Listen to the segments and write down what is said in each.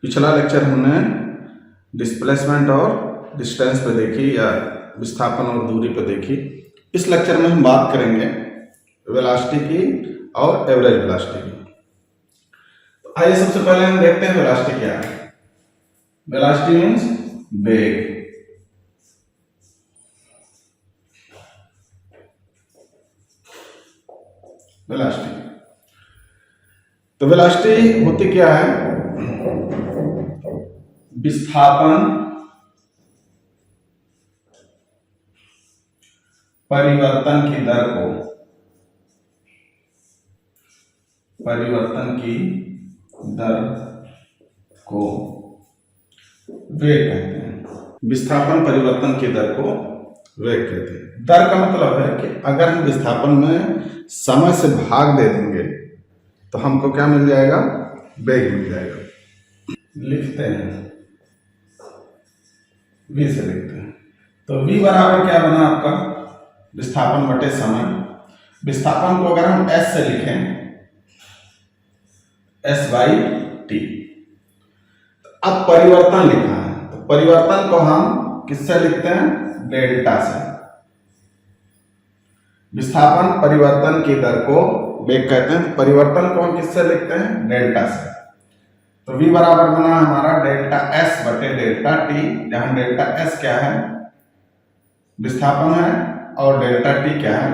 पिछला लेक्चर हमने डिस्प्लेसमेंट और डिस्टेंस पे देखी या विस्थापन और दूरी पे देखी। इस लेक्चर में हम बात करेंगे वेलोसिटी की और एवरेज वेलोसिटी की। तो आइए सबसे पहले हम देखते हैं वेलोसिटी क्या है। वेलोसिटी मीन्स वेग। वेलोसिटी तो वेलोसिटी होती क्या है? विस्थापन परिवर्तन की दर को वेग कहते हैं। विस्थापन परिवर्तन की दर को वेग कहते हैं। दर का मतलब है कि अगर हम विस्थापन में समय से भाग दे देंगे तो हमको क्या मिल जाएगा? वेग मिल जाएगा। लिखते हैं v से लिखते हैं। तो v बराबर क्या बना आपका? विस्थापन बटे समय। विस्थापन को अगर हम s से लिखें, s/t। अब परिवर्तन लिखना है तो परिवर्तन को हम किससे लिखते हैं? डेल्टा से। विस्थापन परिवर्तन की दर को वेग कहते हैं। परिवर्तन को हम किससे लिखते हैं? डेल्टा से। तो v बराबर बना हमारा डेल्टा s बटे डेल्टा t, जहां डेल्टा s क्या है? विस्थापन है और डेल्टा t क्या है?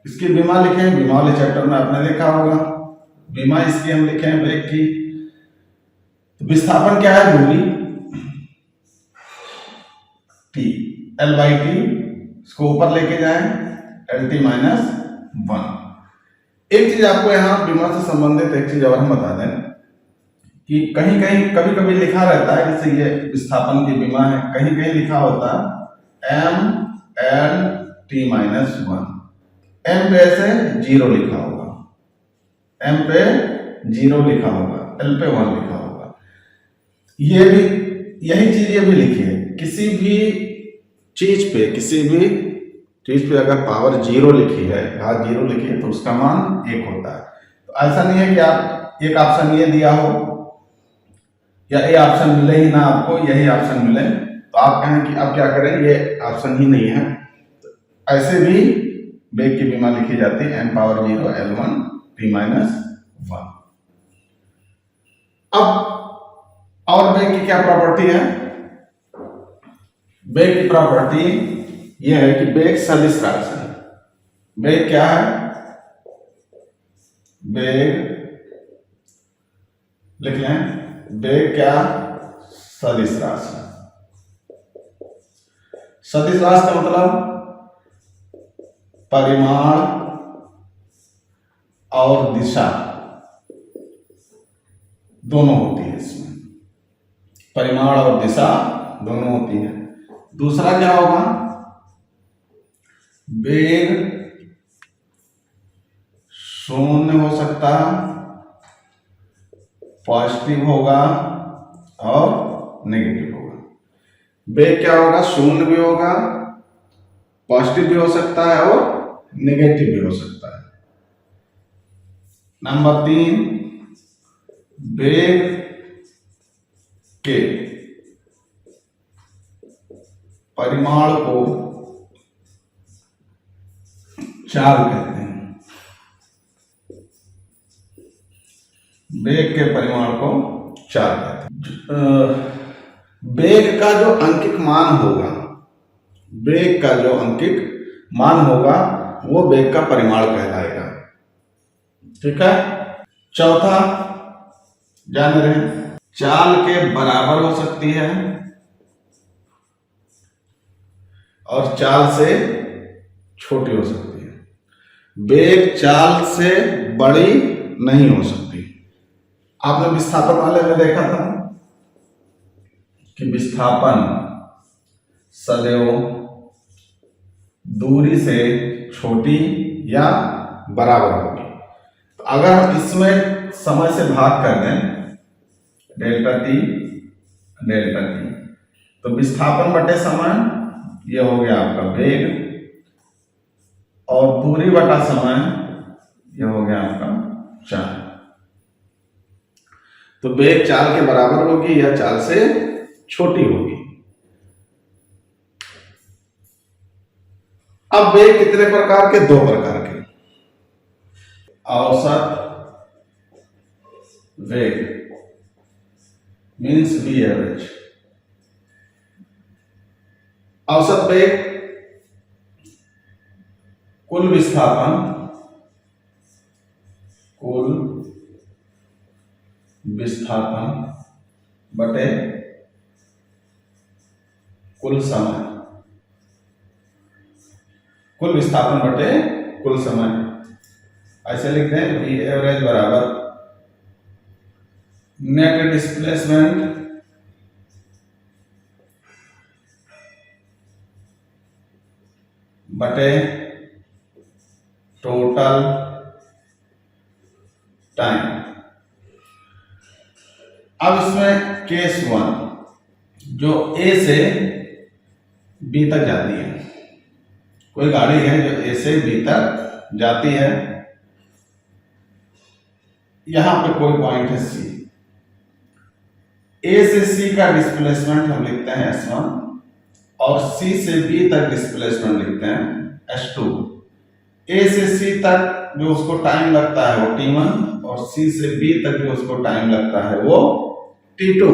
इसकी विमा लिखें। विमा वाले चैप्टर में आपने देखा होगा। विमा इसकी हम लिखें वेग की। तो विस्थापन क्या है? दूरी t, l/t। इसको ऊपर लेके जाएं, lt - 1। एक चीज आपको यहाँ विमा से संबंधित एक चीज और हम बता दें कि कहीं कहीं कभी कभी लिखा रहता है, जैसे ये विस्थापन की विमा है, कहीं कहीं लिखा होता है m/t - 1। m पे ऐसे 0 लिखा होगा, m पे 0 लिखा होगा, l पे 1 लिखा होगा। ये भी यही चीज ये भी लिखी है। किसी भी चीज पे अगर पावर 0 लिखी है, घात 0 लिखी है, तो उसका मान 1 होता है। तो ऐसा नहीं है कि आप एक ऑप्शन ये दिया हो या ये ऑप्शन मिले ही ना, आपको यही ऑप्शन मिले तो आप कहें कि अब क्या करें, ये ऑप्शन ही नहीं है। तो ऐसे भी वेग की विमा लिखी जाती है m/0 l1 t - 1। अब और वेग की क्या प्रॉपर्टी है? वेग की प्रॉपर्टी यह है कि वेग सदिश राशि है। वेग क्या है? वेग लिख लें। वेग क्या? सदिश राशि। सदिश राशि का मतलब परिमाण और दिशा दोनों होती है। इसमें परिमाण और दिशा दोनों होती है। दूसरा क्या होगा? वेग शून्य हो सकता, पॉजिटिव होगा और नेगेटिव होगा। वेग क्या होगा? शून्य भी होगा, पॉजिटिव भी हो सकता है और नेगेटिव भी हो सकता है। नंबर 3, वेग के परिमाण को चाल कहते हैं। वेग के परिमाण को चाल कहते हैं। वेग का जो अंकिक मान होगा, वेग का जो अंकिक मान होगा वो वेग का परिमाण कहलाएगा। ठीक है। चौथा जान रहे हैं, चाल के बराबर हो सकती है और चाल से छोटी हो सकती है। वेग चाल से बड़ी नहीं हो सकती। आपने विस्थापन वाले में देखा था कि विस्थापन सदैव दूरी से छोटी या बराबर होगी। तो अगर हम इसमें समय से भाग कर दें, डेल्टा t, तो विस्थापन बटे समय ये हो गया आपका वेग, और दूरी बटा समय ये हो गया आपका चाल। तो वेग चाल के बराबर होगी या चाल से छोटी होगी। अब वेग कितने प्रकार के? 2 प्रकार के। औसत वेग मीन्स वी एवरेज। औसत वेग कुल विस्थापन बटे कुल समय, कुल विस्थापन बटे कुल समय। ऐसे लिखते हैं वी एवरेज बराबर नेट डिस्प्लेसमेंट बटे टोटल टाइम। अब इसमें केस 1 जो ए से बी तक जाती है, कोई गाड़ी है जो ए से बी तक जाती है, यहां पे कोई पॉइंट है सी, ए से सी का डिस्प्लेसमेंट हम लिखते हैं S1 और सी से बी तक डिस्प्लेसमेंट लिखते हैं S2। ए से सी तक जो उसको टाइम लगता है वो T1 और सी से बी तक जो उसको टाइम लगता है वो T2।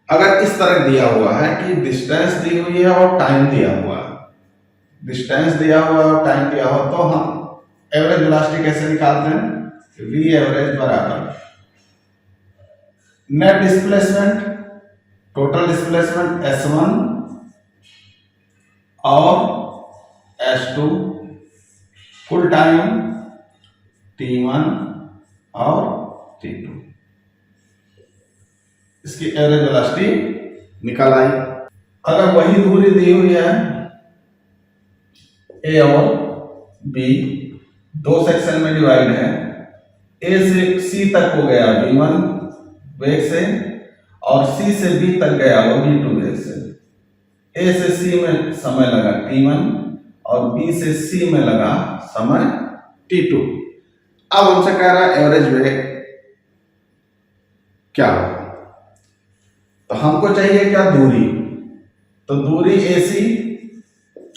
अगर इस तरह दिया हुआ है कि डिस्टेंस दी हुई है और टाइम दिया हुआ है, डिस्टेंस दिया हुआ है और टाइम दिया हुआ, तो हम एवरेज वेलोसिटी कैसे निकालते हैं? वी एवरेज बराबर net displacement total displacement S1 और S2 कुल टाइम T1 और T2, इसकी एवरेज वेलोसिटी निकल आई। अगर वही दूरी दी हुई है A और B, 2 सेक्शन में डिवाइड है, A से C तक हो गया V1 वेग से और C से B तक गया वो V2 वेग से। A से C में समय लगा T1 और B से C में लगा समय T2। अब हमसे कह रहा है एवरेज वेग क्या होगा, तो हमको चाहिए क्या? दूरी। तो दूरी AC,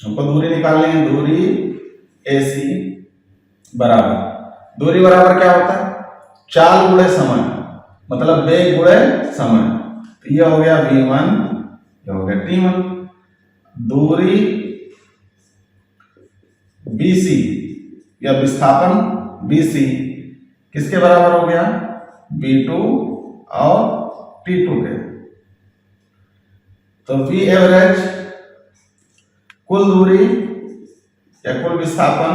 हमको दूरी निकालनी है, दूरी AC बराबर, दूरी बराबर क्या होता है? चाल गुणे समय, मतलब वेग गुणे समय। तो ये हो गया V1, ये हो गया T1। दूरी BC या विस्थापन BC किसके बराबर हो गया? V2 और T2 के। तो V एवरेज कुल दूरी या कुल विस्थापन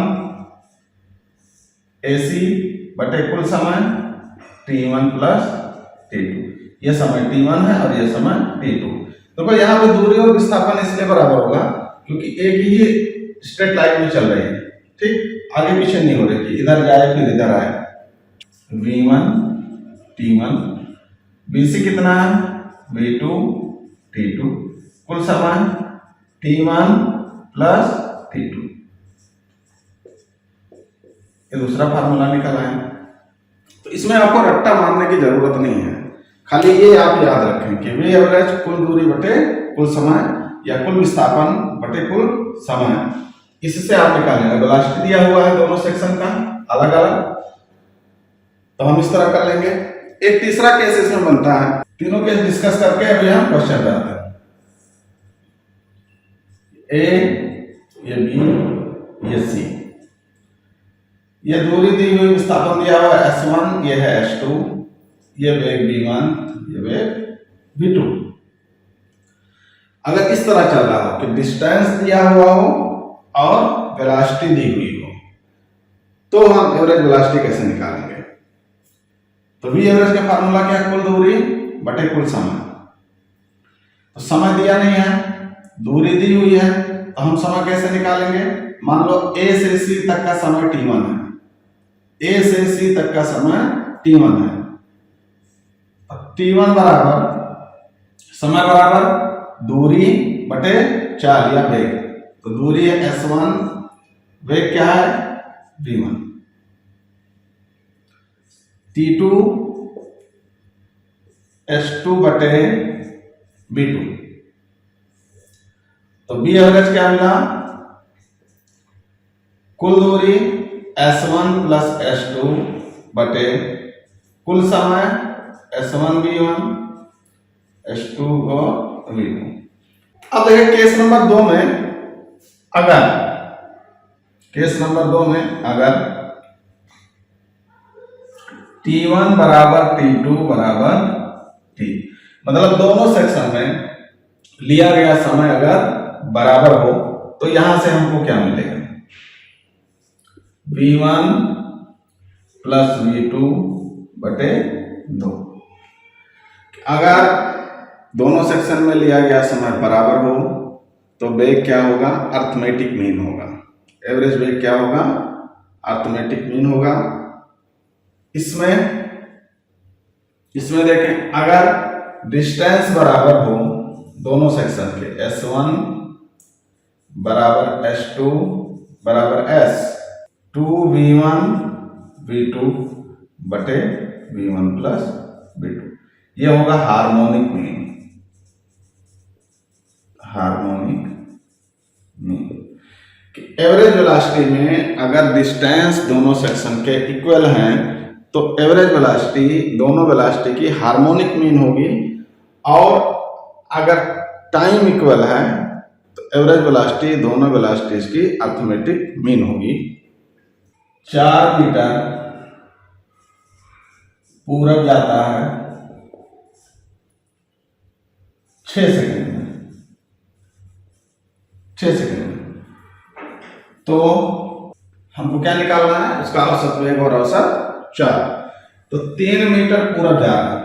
AC बटे कुल समय T1 प्लस T2। ये समय T1 है और ये समय T2। तो भाई यहाँ पे दूरी और विस्थापन इसलिए बराबर होगा क्योंकि एक ही स्ट्रेट लाइन में चल रही है, ठीक, आगे पीछे नहीं हो रही, इधर जाए फिर इधर आए। V1 T1, BC कितना है? V2 T2, कुल समय T1 प्लस T2। ये दूसरा फार्मूला निकल आया। तो इसमें आपको रट्टा मारने की जरूरत नहीं है, खाली ये आप याद रखें कि वी एवरेज कुल दूरी बटे कुल समय या कुल विस्थापन बटे कुल समय, इससे आप निकालेंगे। वेलोसिटी दिया हुआ है दोनों सेक्शन का अलग अलग, तो हम इस तरह कर लेंगे। एक तीसरा केस इसमें बनता है, तीनों केस डिस्कस करके अभी हम क्वेश्चन पे आते हैं। ए, ये बी, ये सी, ये दूरी दी हुई, विस्थापन दिया हुआ है S1, ये है S2, ये वेग V1, ये वेग V2। अगर इस तरह चल रहा हो कि डिस्टेंस दिया हुआ हो और वेलोसिटी दी हुई हो, तो हम एवरेज वेलोसिटी कैसे निकालेंगे? तो वी एवरेज का फार्मूला क्या है? कुल दूरी बटे कुल समय। तो समय दिया नहीं है, दूरी दी हुई है, तो हम समय कैसे निकालेंगे? मान लो A से C तक का समय T1 है, A से C तक का समय T1 है। T1 बराबर समय बराबर दूरी बटे चाल या वेग। तो दूरी है S1, वेग क्या है? V1। T2 S2 बटे B2। तो B एवरेज क्या मिला? कुल दूरी S1 प्लस S2 बटे कुल समय S1 B1 S2 और V2। अब देखिए केस नंबर 2 में अगर T1 बराबर T2 बराबर T, मतलब दोनों सेक्शन में लिया गया समय अगर बराबर हो तो यहां से हमको क्या मिलेगा? V1 प्लस V2 बटे 2। अगर दोनों सेक्शन में लिया गया समय बराबर हो तो वेग क्या होगा? अर्थमेटिक मीन होगा। एवरेज वेग क्या होगा? अर्थमेटिक मीन होगा। इसमें देखें, अगर डिस्टेंस बराबर हो दोनों सेक्शन के, S1 बराबर S2 बराबर S, 2V1 V2 बटे V1 प्लस V2, ये होगा हार्मोनिक मीन। एवरेज वेलोसिटी में अगर डिस्टेंस दोनों सेक्शन के इक्वल हैं तो एवरेज वेलोसिटी दोनों वेलोसिटी की हार्मोनिक मीन होगी, और अगर टाइम इक्वल है तो एवरेज वेलोसिटी दोनों वेलोसिटीज की अर्थमेटिक मीन होगी। 4 मीटर पूरब जाता है 6 सेकंड में, तो हमको क्या निकालना है? उसका औसत वेग और औसत चाल। तो 3 मीटर पूरब जा रहा है,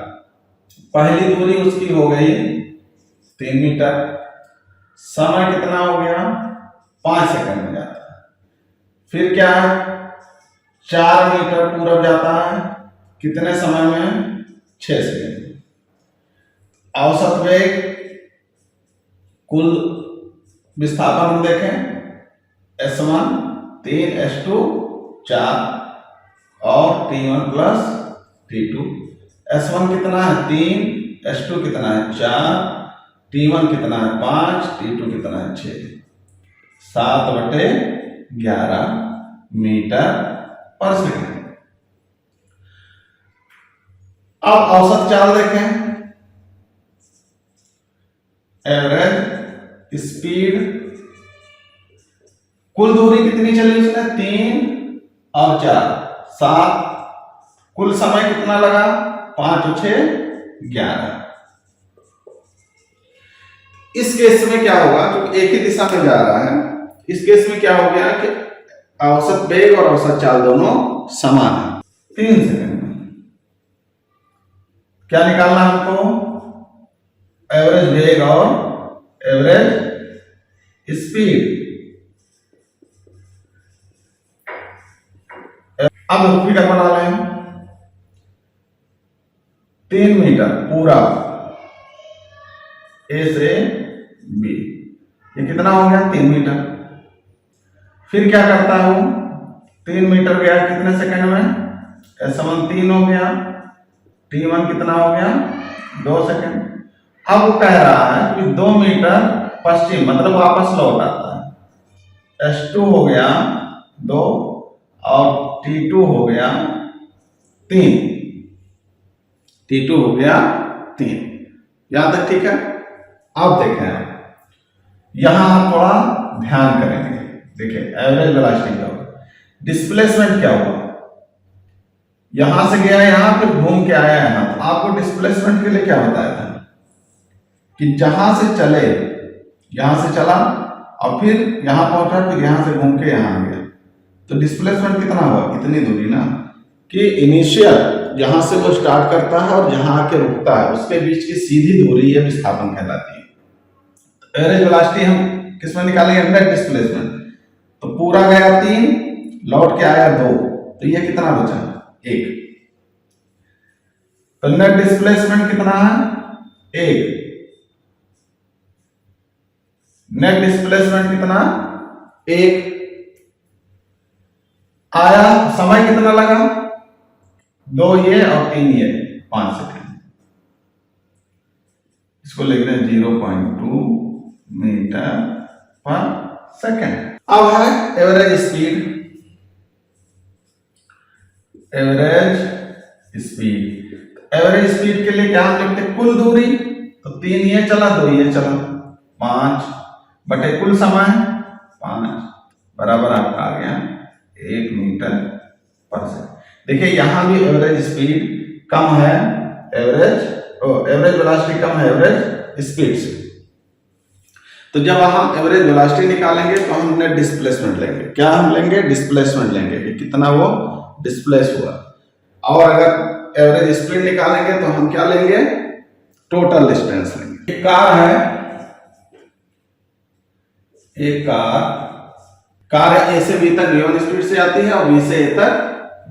पहली दूरी उसकी हो गई 3 मीटर, समय कितना हो गया? 5 सेकंड में जाता है। फिर क्या है? 4 मीटर पूरब जाता है, कितने समय में? 6 सेकंड में। औसत वेग कुल विस्थापन हम देखें, S1 3, S2 4 और T1 प्लस T2। S1 कितना है? 3, S2 कितना है? 4, T1 कितना है? 5, T2 कितना है? 6। 7/11 मीटर पर सेकंड। अब औसत चाल देखें, एवरेज स्पीड, कुल दूरी कितनी चली उसने? 3 और 4 7, कुल समय कितना लगा? 5 और 6 11। इस केस में क्या होगा? क्योंकि एक ही दिशा में जा रहा है, इस केस में क्या हो गया कि औसत वेग और औसत चाल दोनों समान है। 3 सेकंड में क्या निकालना हमको? एवरेज वेग और एवरेज स्पीड। अब फिगर बना लें, 3 मीटर पूरा ए से बी, ये कितना हो गया? 3 मीटर। फिर क्या करता हूं? 3 मीटर गया कितने सेकंड में? S1 3 हो गया, T1 कितना हो गया? 2 सेकंड। अब वो कह रहा है कि 2 मीटर पश्चिम, मतलब वापस लौट आता है। S2 हो गया 2 और T2 हो गया 3, T2 हो गया 3। यहां तक ठीक है? अब देखें, यहां आप थोड़ा ध्यान करेंगे। देखिए एवरेज वेलोसिटी क्या होगा, डिस्प्लेसमेंट क्या होगा? यहां से गया यहां, फिर घूम के आया यहां। तो आपको डिस्प्लेसमेंट के लिए क्या बताया था कि जहां से चले, यहां से चला और फिर यहां पहुंचा, फिर यहां से घूम के यहां आ गया, तो डिस्प्लेसमेंट कितना हुआ? इतनी दूरी ना, कि इनिशियल जहां से वो स्टार्ट करता है और जहां आके रुकता है उसके बीच की सीधी दूरी ये विस्थापन कहलाती है। एवरेज वेलोसिटी हम किसमें निकालेंगे? Net displacement. तो पूरा गया 3, लौट के आया 2, तो ये कितना बचा? 1। तो नेट डिस्प्लेसमेंट कितना है? 1। नेट डिस्प्लेसमेंट कितना? 1। आया, समय कितना लगा? 2 ये और 3 ये, 5 सेकेंड। इसको लिख दें 0.2 मीटर पर सेकेंड। अब है एवरेज स्पीड। एवरेज स्पीड के लिए क्या हम लिखते हैं? कुल दूरी, तो 3 ये चला 2 ये चला, 5 बटे कुल समय 5 बराबर आपका आ गया 1 मीटर पर सेकंड। देखिए यहां भी एवरेज स्पीड कम है एवरेज वेलोसिटी कम है एवरेज स्पीड से। तो जब हम एवरेज वेलोसिटी निकालेंगे तो हम नेट डिस्प्लेसमेंट लेंगे। क्या हम लेंगे? डिस्प्लेसमेंट लेंगे कि कितना वो डिस्प्लेस हुआ। और अगर एवरेज स्पीड निकालेंगे तो हम क्या लेंगे? टोटल डिस्टेंस लेंगे। एक कार है, एक कार ए से बी तक v1 स्पीड से आती है और बी से ए तक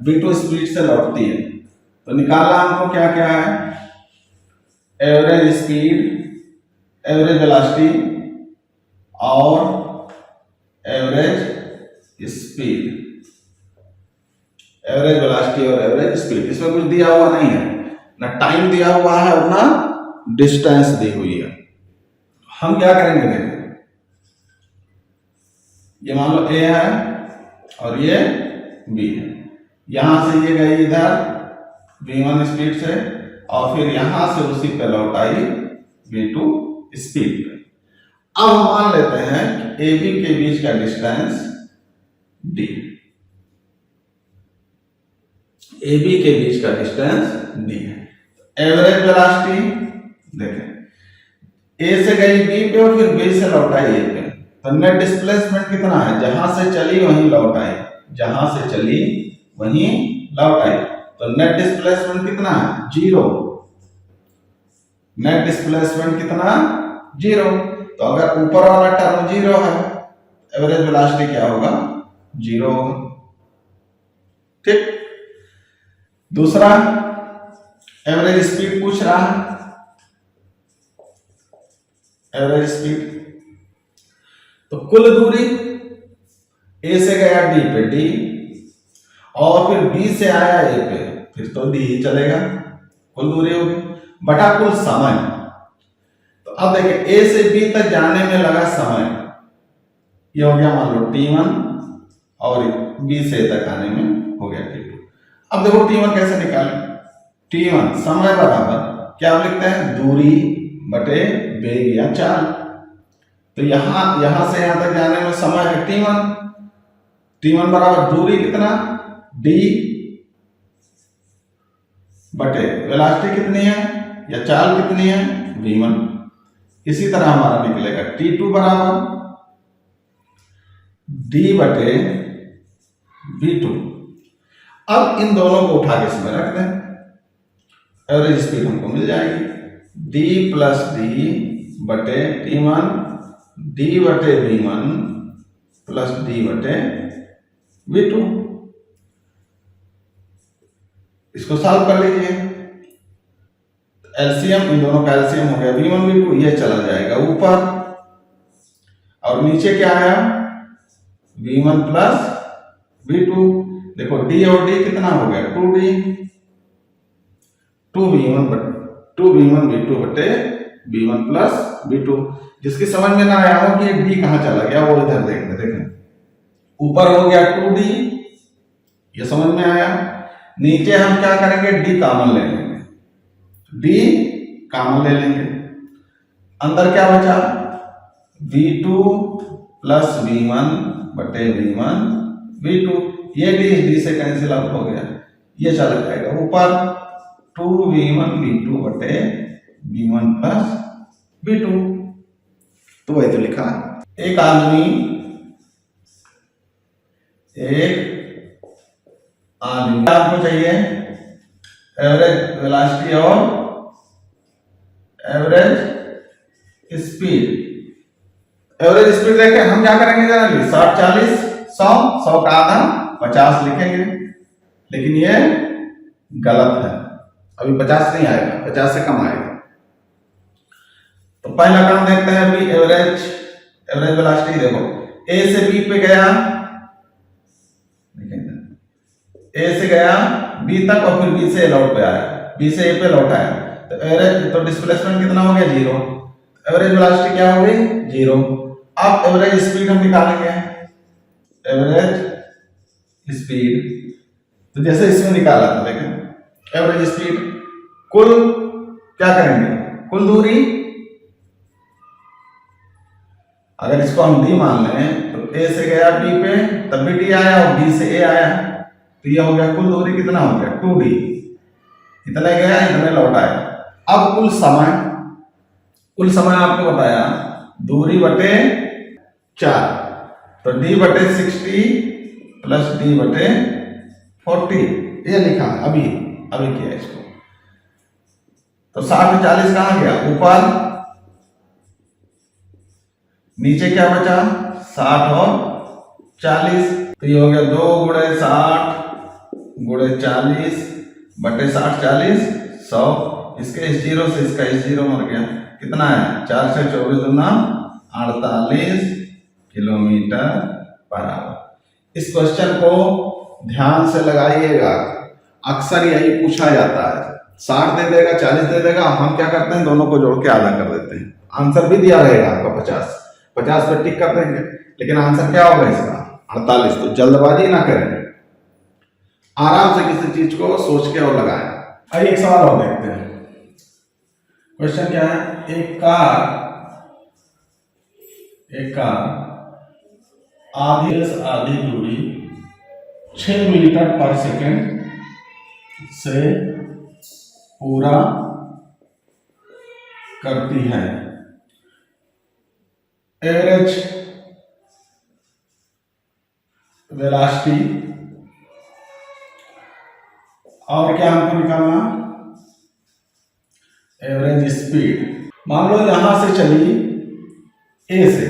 v2 स्पीड से लौटती है। तो निकालना हमको क्या क्या है? एवरेज स्पीड, एवरेज वेलोसिटी और एवरेज स्पीड। एवरेज वेलोसिटी और एवरेज स्पीड, इसमें कुछ दिया हुआ नहीं है, ना टाइम दिया हुआ है और ना डिस्टेंस दी हुई है। हम क्या करेंगे? देखिए ये मान लो ए है और ये बी है, यहां से ये गई इधर v1 स्पीड से और फिर यहां से उसी पे लौट आई v2 स्पीड पे। अब हम मान लेते हैं कि AB के बीच का डिस्टेंस d, AB के बीच का डिस्टेंस d है। एवरेज वेलोसिटी देखें, A से गई B पे और फिर B से लौट आई A पे, तो नेट डिस्प्लेसमेंट कितना है? जहां से चली वहीं लौट आई, जहां से चली वहीं लौट आई, तो नेट डिस्प्लेसमेंट कितना है? 0। नेट डिस्प्लेसमेंट कितना? 0। तो अगर ऊपर वाला टर्म 0 है, एवरेज वेलोसिटी क्या होगा? 0 होगा। ठीक। दूसरा एवरेज स्पीड पूछ रहा है। एवरेज स्पीड तो कुल दूरी ए से गया डी पे डी और फिर बी से आया ए पे, फिर तो डी ही चलेगा, कुल दूरी होगी बटा कुल समय। तो अब देखिए ए से बी तक जाने में लगा समय, ये हो गया मान लो t1 और बी से ए तक आने में हो गया t2। अब देखो t1 कैसे निकालें? t1 समय बराबर क्या लिखते हैं? दूरी बटे वेग या चाल। तो यहां से यहां तक जाने में समय है t1 बराबर दूरी कितना? d बटे वेलोसिटी कितनी है या चाल कितनी है? v1। इसी तरह हमारा निकलेगा t2 बराबर d बटे v2। अब इन दोनों को उठा के इसमें रख दें, एवरेज स्पीड हमको मिल जाएगी d प्लस d बटे t1 d बटे v1 प्लस d बटे v2। इसको सॉल्व कर लीजिए, एलसीएम, इन दोनों का एलसीएम हो गया v1 v2, ये चला जाएगा ऊपर और नीचे क्या आया? v1 plus v2। देखो d और d कितना हो गया? 2d, 2v1 v2 बटे v1 प्लस v2। जिसकी समझ में ना आया हो कि d कहां चला गया वो इधर देखना। देखें ऊपर हो गया 2d, ये समझ में आया। नीचे हम क्या करेंगे? d कॉमन ले लेंगे, d कॉमन ले लेंगे, अंदर क्या बचा? v2 प्लस v1 बटे v1 v2। ये d से कैंसिल आउट हो गया, ये चला जाएगा ऊपर 2v1 v2 बटे v1 प्लस v2। तो वही तो लिखा। एक आदमी आपको चाहिए एवरेज वेलोसिटी और एवरेज स्पीड। एवरेज स्पीड देखें हम क्या करेंगे? जनरली 60 40 100 100 का आधा 50 लिखेंगे, लेकिन ये गलत है, अभी 50 नहीं आएगा, 50 से कम आएगा। तो पहला काम देखते हैं अभी एवरेज वेलोसिटी। देखो ए से बी पे गया, ए से गया बी तक और फिर बी से लौट पे आया, बी से ए पे लौट आया, तो एवरेज तो डिस्प्लेसमेंट कितना हो गया 0, एवरेज वेलोसिटी क्या हो गई 0। अब एवरेज स्पीड हम निकालेंगे, एवरेज स्पीड तो जैसे इसमें निकाला था देखें एवरेज स्पीड, कुल क्या करेंगे कुल दूरी, अगर इसको हम डी मान लें तो ए से गया बी पे तब भी डी आया और बी से ए आया, तो ये हो गया कुल दूरी कितना हो गया 2d, इतने गया इतने लौट आया। अब कुल समय आपको बताया दूरी बटे 4, तो d बटे 60 प्लस d बटे 40 ये लिखा अभी किया इसको, तो 60 में 40 कहाँ गया ऊपर, नीचे क्या बचा 60 और 40, तो ये हो गया 2 गुणे 60 गुणे 40 बटे 60 40 100, इसके इस जीरो से इसका इस जीरो मर गया, कितना है 4 से 24 दूना 48 किलोमीटर पर आवर। इस क्वेश्चन को ध्यान से लगाइएगा, अक्सर यही पूछा जाता है, 60 दे देगा 40 दे देगा, हम क्या करते हैं दोनों को जोड़ के आधा कर देते हैं, आंसर भी दिया रहेगा आपका 50 पे टिक कर देंगे, लेकिन आंसर क्या होगा इसका 48। तो जल्दबाजी ना करें, आराम से किसी चीज को सोच के और लगाएं। आइए एक सवाल और देखते हैं, क्वेश्चन क्या है, एक कार आधी दूरी 6 मीटर पर सेकंड से पूरा करती है, एवरेज वेलोसिटी और क्या हमको निकालना एवरेज स्पीड। मान लो यहां से चली ए से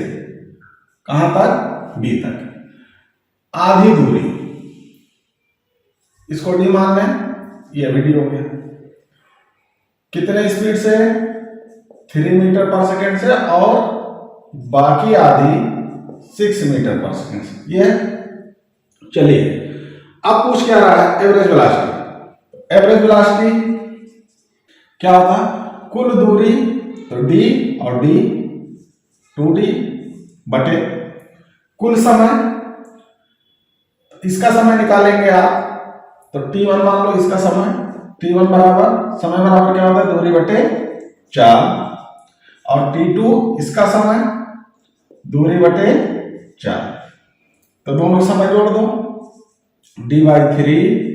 कहां तक बी तक, आधी दूरी, इसको डी मान लें, ये भी डी हो गया, कितने स्पीड से 3 मीटर पर सेकंड से और बाकी आधी 6 मीटर पर सेकंड से। ये चलिए अब पूछ क्या रहा है एवरेज वेलोसिटी, एवरेज वेलोसिटी क्या होता कुल दूरी, तो d और d 2d बटे कुल समय, इसका समय निकालेंगे आप, तो t1 मान लो इसका समय, t1 बराबर समय बराबर क्या होता है दूरी बटे 4, और t2 इसका समय दूरी बटे 4, तो दोनों समय जोड़ दो, d/3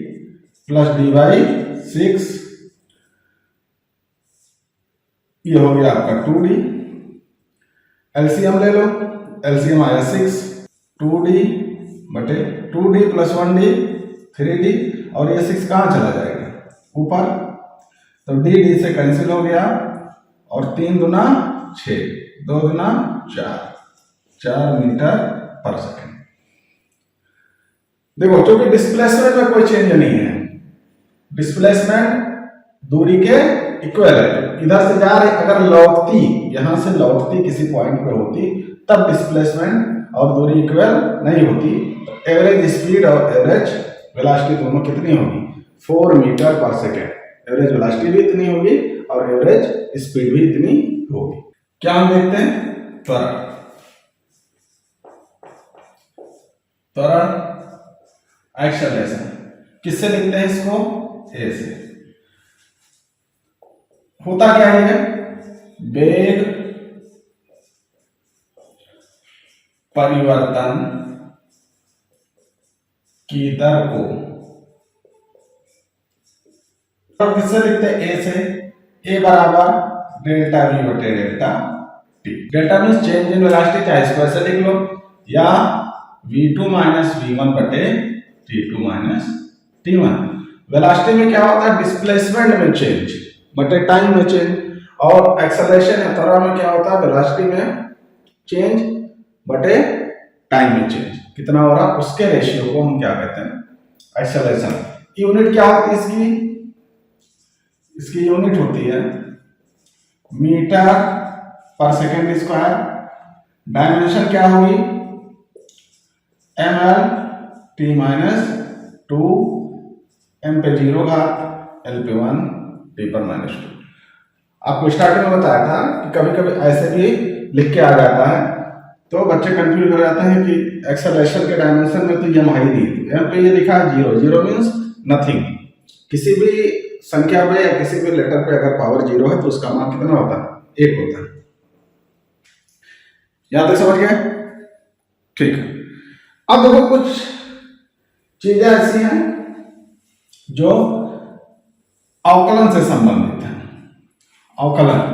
प्लस d/6, ये हो गया आपका 2d, एलसीएम ले लो, एलसीएम आया 6, 2d बटे 2d प्लस 1d 3d, और ये 6 कहाँ चला जाएगा ऊपर, तो d से कैंसिल हो गया, और 3 दूना 6 2 दूना 4 मीटर पर सेकंड। देखो क्योंकि डिस्प्लेसमेंट में कोई चेंज नहीं है, डिस्प्लेसमेंट दूरी के इक्वल है, इधर से जा रही अगर लौटती यहां से लौटती किसी पॉइंट पे होती तब डिस्प्लेसमेंट और दूरी इक्वल नहीं होती, तो एवरेज स्पीड और एवरेज वेलोसिटी दोनों कितनी होगी 4 मीटर पर सेकेंड, एवरेज वेलोसिटी भी इतनी होगी और एवरेज स्पीड भी इतनी होगी। क्या हम देखते हैं त्वरण एक्सेलरेशन, किससे लिखते हैं इसको ए से, होता क्या है वेग परिवर्तन की दर को, तो किससे लिखते हैं ए से, ए बराबर डेल्टा वी बटे delta T, delta means change in velocity, चाहे स्क्वायर से लिख लो, या v2 माइनस v1 बटे t2 माइनस t1। वेलोसिटी में क्या होता है डिस्प्लेसमेंट में चेंज बटे टाइम में चेंज, और एक्सेलरेशन या त्वरण में क्या होता है वेलोसिटी में चेंज बटे टाइम में चेंज, कितना हो रहा उसके रेशियो को हम क्या कहते हैं एक्सेलरेशन। यूनिट क्या होती है इसकी यूनिट होती है मीटर पर सेकेंड स्क्वायर, डायमेंशन क्या होगी ml t माइनस 2 m पे 0 घात, l पे 1, t पर -2। आपको स्टार्टिंग में बताया था कि कभी कभी ऐसे भी लिख के आ जाता है तो बच्चे कंफ्यूज हो जाते हैं कि एक्सेलरेशन के डायमेंशन में तो ये ही नहीं, यहाँ पे ये लिखा है 0, 0 मीन्स नथिंग। किसी भी संख्या में या किसी भी लेटर पे अगर पावर 0 है तो उसका मान कितना होता है? 1 होता है। यहां तक समझ गए? ठीक है। अब देखो कुछ चीजें ऐसी हैं जो अवकलन से संबंधित है। अवकलन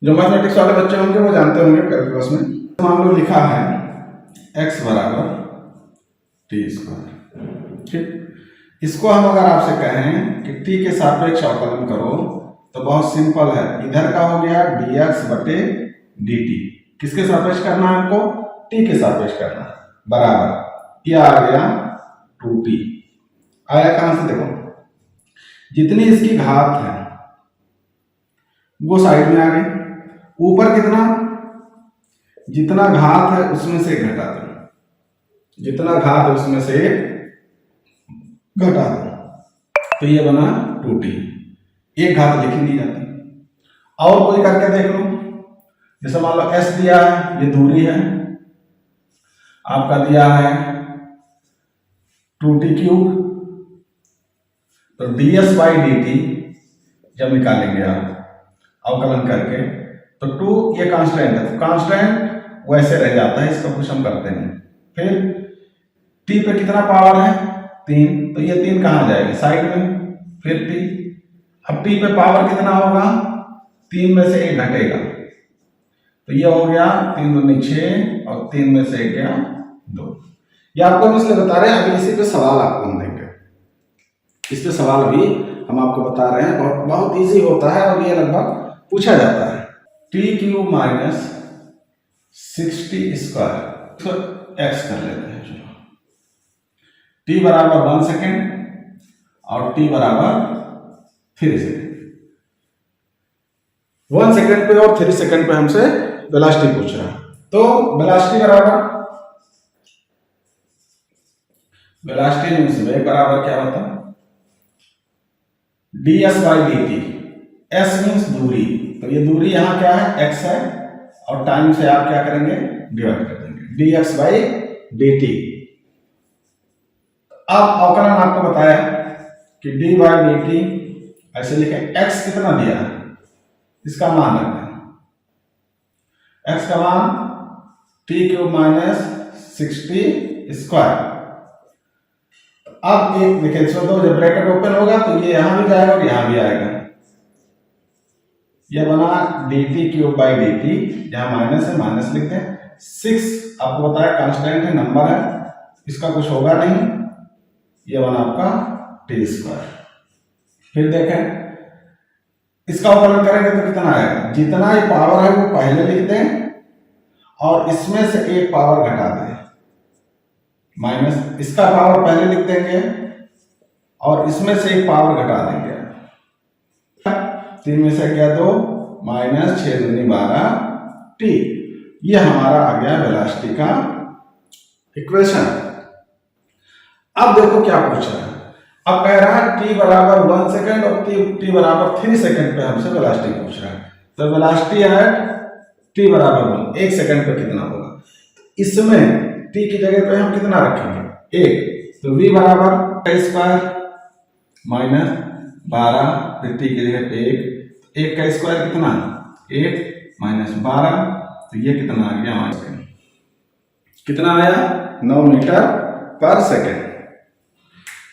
जो मैथमेटिक्स वाले बच्चे होंगे वो जानते होंगे कैलकुलस में। मान लो लिखा है x बराबर t²। ठीक, इसको हम अगर आपसे कहें कि t के सापेक्ष अवकलन करो तो बहुत सिंपल है। इधर का हो गया dx बटे dt, किसके सापेक्ष करना है आपको? t के सापेक्ष करना है, बराबर ये आ गया 2t। आया कहां से? देखो जितनी इसकी घात है वो साइड में आ गई, ऊपर कितना? जितना घात है उसमें से घटा दो, जितना घात है उसमें से घटा दो, तो ये बना 2t। एक घात लिखी नहीं जाती। और कोई करके देख लो, जैसे मान लो s दिया है, ये दूरी है आपका, दिया है 2t³, तो ds/dt जब निकालेंगे आप अवकलन करके तो 2 ये कांस्टेंट है, तो कांस्टेंट वैसे रह जाता है, इसका कुछ हम करते नहीं। फिर t पे कितना पावर है? 3, तो ये 3 कहाँ जाएगी? साइड में। फिर t, अब t पे पावर कितना होगा? 3 में से 1 घटेगा, तो ये हो गया 3 दूनी 6 और 3 में से 1 गया 2। ये आपको हम इसलिए बता रहे हैं, अभी इसी पे सवाल आपको हम देंगे। इस पे सवाल अभी हम आपको बता रहे हैं, बहुत बहुत ईजी होता है और ये लगभग पूछा जाता है। t³ माइनस 60² तो x कर लेते हैं। चलो t बराबर 1 सेकेंड और t बराबर 3 सेकेंड। 1 सेकेंड पे और 3 सेकेंड पे हमसे वेलोसिटी पूछ रहा है, तो वेलोसिटी बराबर, वेलोसिटी मींस वेग बराबर क्या होता है? ds/dt। s मींस दूरी, तो ये दूरी यहाँ क्या है? x है, और टाइम से आप क्या करेंगे? डिवाइड कर देंगे, dx/dt। अब अवकलन आपको बताया कि d/dt ऐसे लिखे, x कितना दिया है इसका मान रखते हैं, x का मान t³ माइनस 60²। अब एक देखिए, इसमें तो जब ब्रैकेट ओपन होगा तो ये यहां भी जाएगा और यहां भी आएगा, ये बना dt³/dt, यहां माइनस है, माइनस लिखते हैं। 6 आपको बताया कांस्टेंट है, नंबर है, इसका कुछ होगा नहीं, ये बना आपका t²। फिर देखें इसका अवकलन करेंगे तो कितना आएगा? जितना ही पावर है वो पहले लिख दें और इसमें से एक पावर घटा दें, माइनस इसका पावर पहले लिख देंगे और इसमें से एक पावर घटा देंगे। 3 में से क्या? 2 माइनस 6 दूनी 12 t। ये हमारा आ गया वेलोसिटी का इक्वेशन। अब देखो क्या पूछ रहा है, अब कह रहा है t बराबर 1 सेकेंड और t बराबर 3 सेकेंड पे हमसे वेलोसिटी पूछ रहा है। तो वेलोसिटी एट t बराबर 1 सेकेंड पे कितना होगा? इसमें t की जगह पे हम कितना रखेंगे? 1, तो v बराबर स्क्वायर माइनस 12, फिर t की जगह पे 1 का स्क्वायर कितना? 1 माइनस 12, तो ये कितना आ गया हमारे सेकेंड? कितना आया? 9 मीटर पर सेकेंड।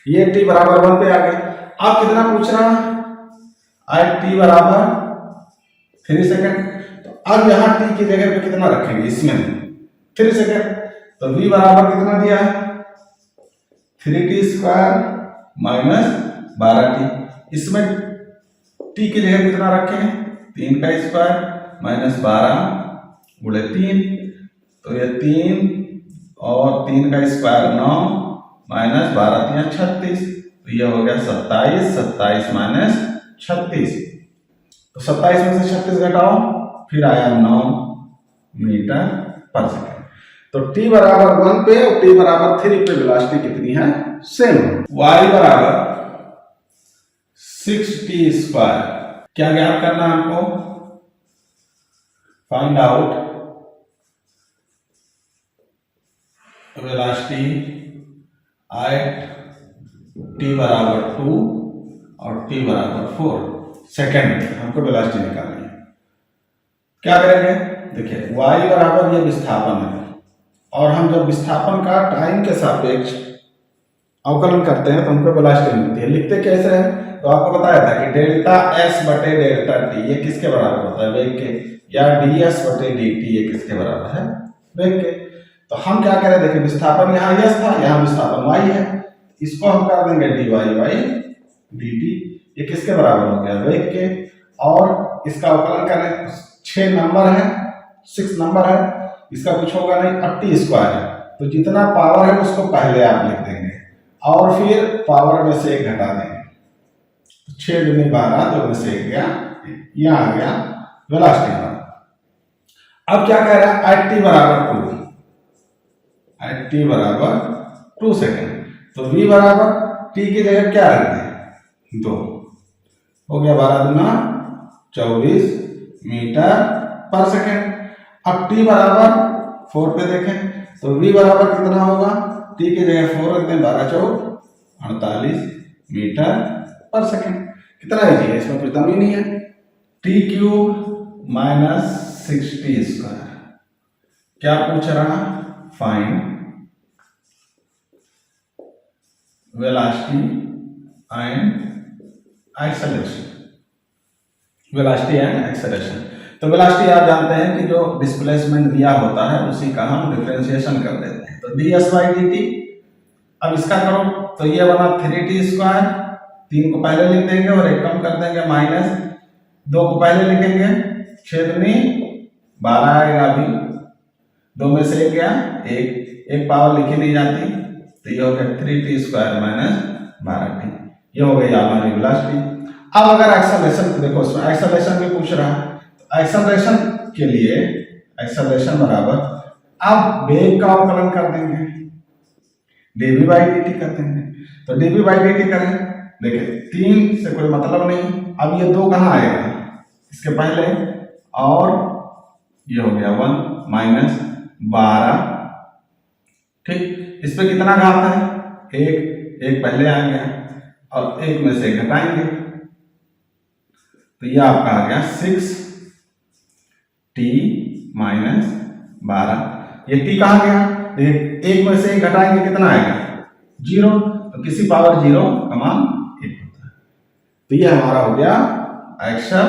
ये t बराबर 1 पे आ गए। अब कितना पूछ रहा है? आज t बराबर 3 सेकेंड, तो अब यहाँ t की जगह पे कितना रखेंगे? इसमें 3 सेकेंड, तो v बराबर कितना दिया है? 3t² minus 12t। इसमें t की जगह कितना रखें? 3 का स्क्वायर माइनस 12 गुणे 3, तो ये 3 और 3 का स्क्वायर 9 माइनस 12 3 36, तो ये हो गया 27, 27 माइनस 36, तो 27 में से 36 घटाओ, फिर आया 9 मीटर पर सेकेंड। तो t बराबर 1 पे और t बराबर 3 पे वेलोसिटी कितनी है? सेम। y बराबर 6t स्क्वायर। क्या ज्ञात करना है हमको? Find out velocity at t बराबर 2 और t बराबर 4 सेकेंड। हमको वेलोसिटी निकालनी है। क्या करेंगे? देखिए y बराबर ये विस्थापन है और हम जब विस्थापन का टाइम के सापेक्ष अवकलन करते हैं तो हमको वेलोसिटी मिलती है। लिखते कैसे हैं? तो आपको बताया था कि डेल्टा s बटे डेल्टा t ये किसके बराबर होता है? वेग के। या ds बटे dt ये किसके बराबर है? वेग के। तो हम क्या करें? देखिए विस्थापन यहाँ s था, यहाँ विस्थापन y है, इसको हम कर देंगे dy बाई dt। ये किसके बराबर हो गया? वेग के। और इसका अवकलन करें 6 नंबर है, 6 नंबर है, इसका कुछ होगा नहीं। अब टी स्क्वायर है तो जितना पावर है उसको पहले आप लिख देंगे और फिर पावर में से 1 घटा देंगे। 6 दूनी 12, 2 में से 1 गया, यहाँ आ गया वेलोसिटी। अब क्या कह रहा है? एट टी बराबर 2, एट टी बराबर 2 सेकेंड। तो v बराबर t की जगह क्या रख दें? 2 हो गया, 12 दूना 24 मीटर पर सेकेंड। अब t बराबर 4 पे देखें तो v बराबर कितना होगा? t की जगह 4 रख दें, 12 चौक 48 मीटर पर सेकेंड। कितना है जी? इसमें कोई कमी नहीं है। t cube minus 6t square. क्या पूछ रहा? Find velocity and acceleration. Velocity and acceleration. तो वेलोसिटी आप जानते हैं कि जो डिस्प्लेसमेंट दिया होता है उसी का हम डिफरेंशिएशन कर देते हैं। तो ds बाई dt। अब इसका करो तो ये बना 3t स्क्वायर, 3 को पहले लिख देंगे और 1 कम कर देंगे, माइनस 2 को पहले लिखेंगे, 6 दूनी 12 आएगा। अभी 2 में से 1 गया, एक पावर लिखी नहीं जाती, तो ये हो गया 3t स्क्वायर माइनस 12t। ये हो गई हमारी वेलोसिटी। अब अगर एक्सेलरेशन देखो, उसमें एक्सेलरेशन भी पूछ रहा है। तो एक्सेलरेशन के लिए एक्सेलरेशन बराबर अब वेग का अवकलन कर देंगे, dv बाई dt कर देंगे। तो dv बाई dt करें, देखिए 3 से कोई मतलब नहीं। अब ये 2 कहाँ आएगा? इसके पहले, और ये हो गया 1 माइनस 12। ठीक, इस पे कितना घात है? 1 पहले आ गया और 1 में से घटाएंगे तो ये आपका आ गया 6t माइनस 12। ये t कहाँ गया? 1 में से 1 घटाएंगे, कितना आएगा? 0। तो किसी पावर 0 का मान 1 होता है। तो ये हमारा हो गया एक्सेलरेशन